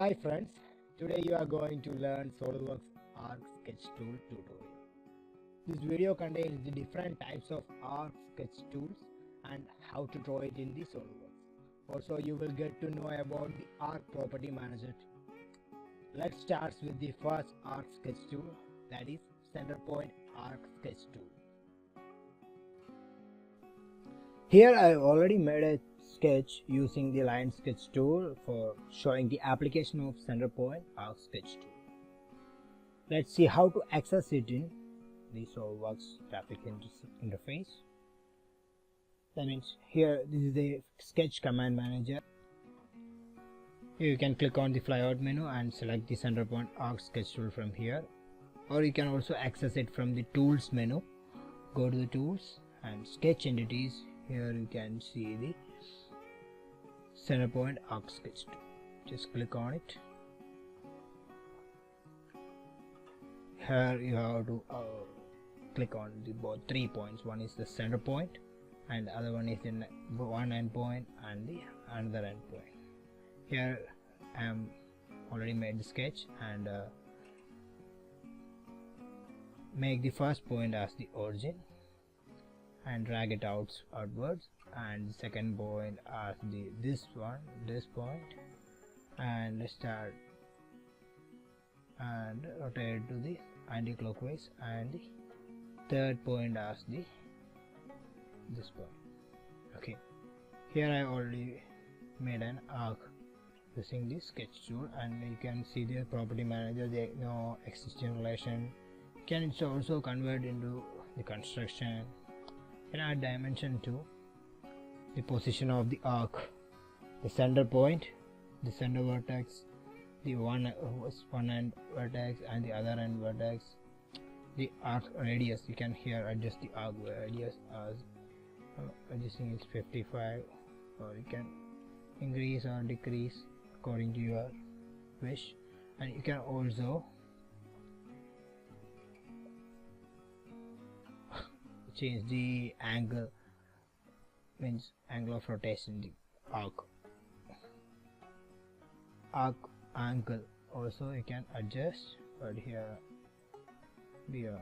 Hi friends, today you are going to learn Solidworks Arc Sketch Tool tutorial. This video contains the different types of Arc Sketch tools and how to draw it in the Solidworks. Also you will get to know about the Arc Property Manager. Let's start with the first Arc Sketch tool, that is Centerpoint Arc Sketch Tool. Here I already made a sketch using the line sketch tool for showing the application of Centerpoint Arc Sketch Tool. Let's see how to access it in the Solidworks graphic interface. That means here this is the sketch command manager. Here you can click on the flyout menu and select the Centerpoint Arc Sketch Tool from here, or you can also access it from the tools menu. Go to the tools and sketch entities. Here you can see the Centerpoint Arc Sketch Tool. Just click on it. Here you have to click on the both 3 points. One is the center point and the other one is in one endpoint and the another endpoint. Here I am already made the sketch and make the first point as the origin and drag it outwards, and the second point as this point, and start and rotate to the anti-clockwise, and the third point as this point. Okay, here I already made an arc using the sketch tool, and you can see the property manager, there no existing relation. Can it's also convert into the construction. Can add dimension to the position of the arc, the center point, the center vertex, the one end vertex and the other end vertex, the arc radius. You can here adjust the arc radius as adjusting is 55, or you can increase or decrease according to your wish, and you can also change the angle, means angle of rotation, the arc angle also you can adjust, but here we are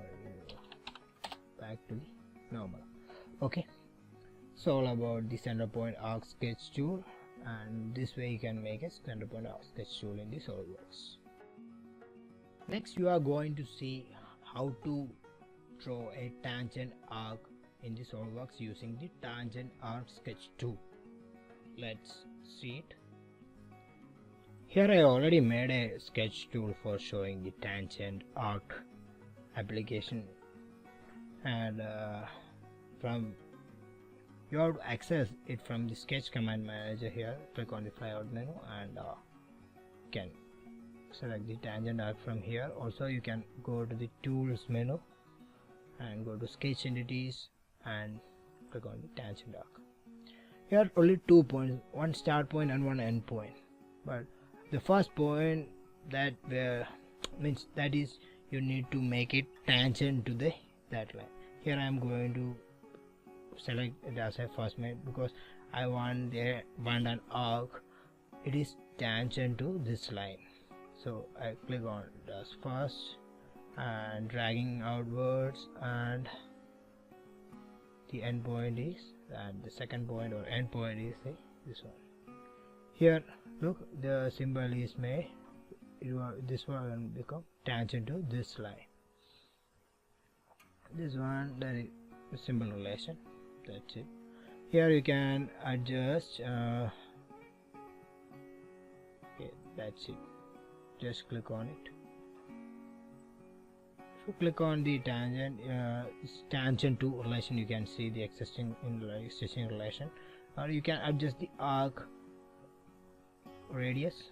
back to the normal. Okay, it's all about the Centerpoint Arc Sketch Tool, and this way you can make a Centerpoint Arc Sketch Tool in the Solidworks. Next you are going to see how to draw a tangent arc in the Solidworks using the Tangent Arc Sketch Tool. Let's see it. Here I already made a sketch tool for showing the tangent arc application, and from you have to access it from the sketch command manager. Here click on the flyout menu and can select the tangent arc from here. Also you can go to the tools menu and go to sketch entities and click on the tangent arc. Here are only 2 points, one start point and one end point, but the first point that means that is you need to make it tangent to that line. Here I am going to select it as a first mate because I want an arc it is tangent to this line, so I click on it as first and dragging outwards, and the end point is, and the second point or end point is this one. Here look, the symbol is made, this one will become tangent to this line. This one, that is a symbol relation, that's it. Here you can adjust okay, that's it. Just click on it. If you click on the tangent, tangent to relation, you can see the existing relation, or you can adjust the arc radius.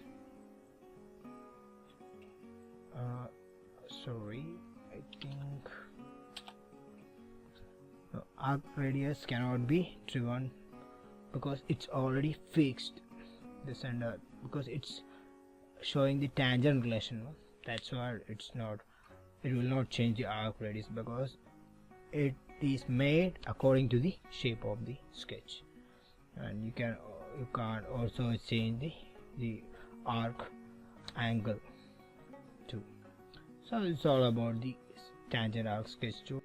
Sorry, I think no, arc radius cannot be driven because it's already fixed the center, because it's showing the tangent relation. That's why it will not change the arc radius, because it is made according to the shape of the sketch. And you can also change the arc angle tool. So it's all about the tangent arc sketch tool.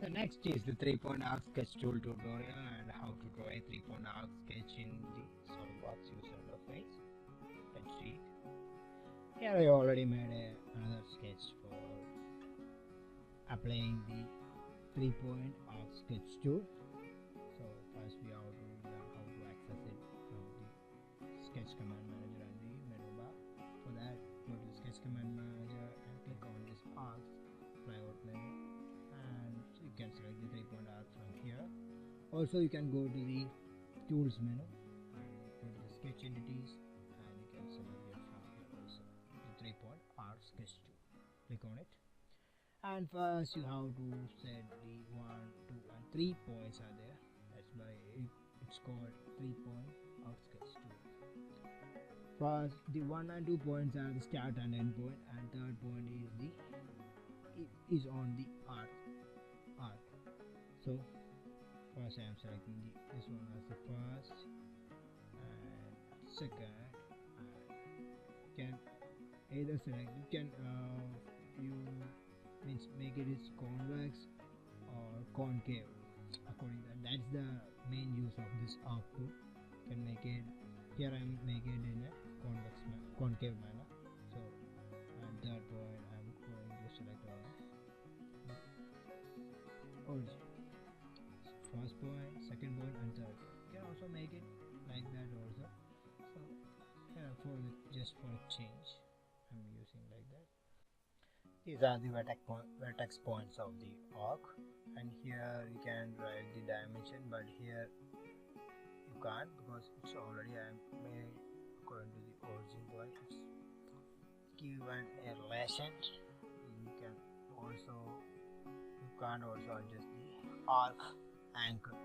The next is the 3-point arc sketch tool tutorial and how to draw a 3-point arc sketch in the Solidworks user interface. Let's see. Here I already made another sketch for applying the 3-point arc sketch tool. So first we have to learn how to access it from the sketch command manager and the menu bar. For that, go to the sketch command manager and click on this arc flyout menu, and you can select the 3-point arc from here. Also you can go to the tools menu and go to the sketch entities, and you can select it from here also, the 3-point arc sketch tool. Click on it, and first you have to set the 1, 2 and 3 points are there. That's why it's called 3-point arc sketch tool. First, the 1 and 2 points are the start and end point, and third point is on the arc. So first I am selecting this one as the first and second, and can either select, you can make it is convex or concave according to that. That's the main use of this arc tool. You can make it, here I am making it in a concave manner. So at that point I am going to select origin, first point, second point and third. You can also make it like that also. So here just for a change I am using like that. These are the vertex points of the arc, and here you can write the dimension, but here you can't because it's already I made according to the origin point. It's given a relation. You can't also adjust the arc angle.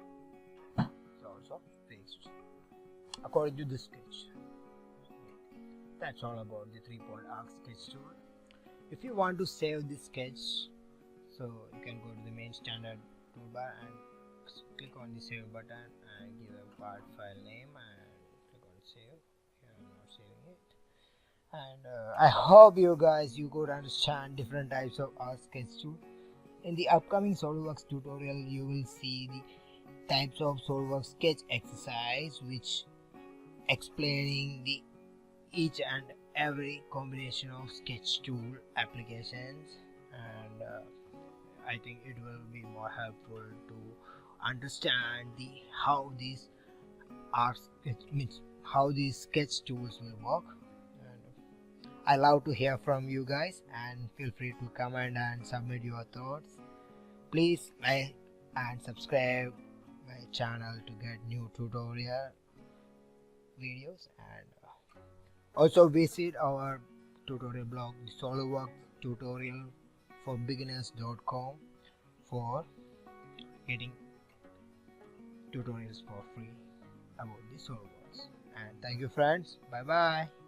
It's also fixed according to the sketch. That's all about the 3-point arc sketch tool. If you want to save this sketch, so you can go to the main standard toolbar and click on the save button and give a part file name and click on save. Here I'm not saving it. And I hope you could understand different types of arc sketch tool. In the upcoming SolidWorks tutorial, you will see the types of SolidWorks sketch exercise, which explaining the each and every combination of sketch tool applications, and I think it will be more helpful to understand how these sketch tools will work. And I love to hear from you guys, and feel free to comment and submit your thoughts. Please like and subscribe my channel to get new tutorial videos, and also visit our tutorial blog, the Solidworks tutorial for beginners.com, for getting tutorials for free about the SolidWorks. And thank you friends. Bye bye.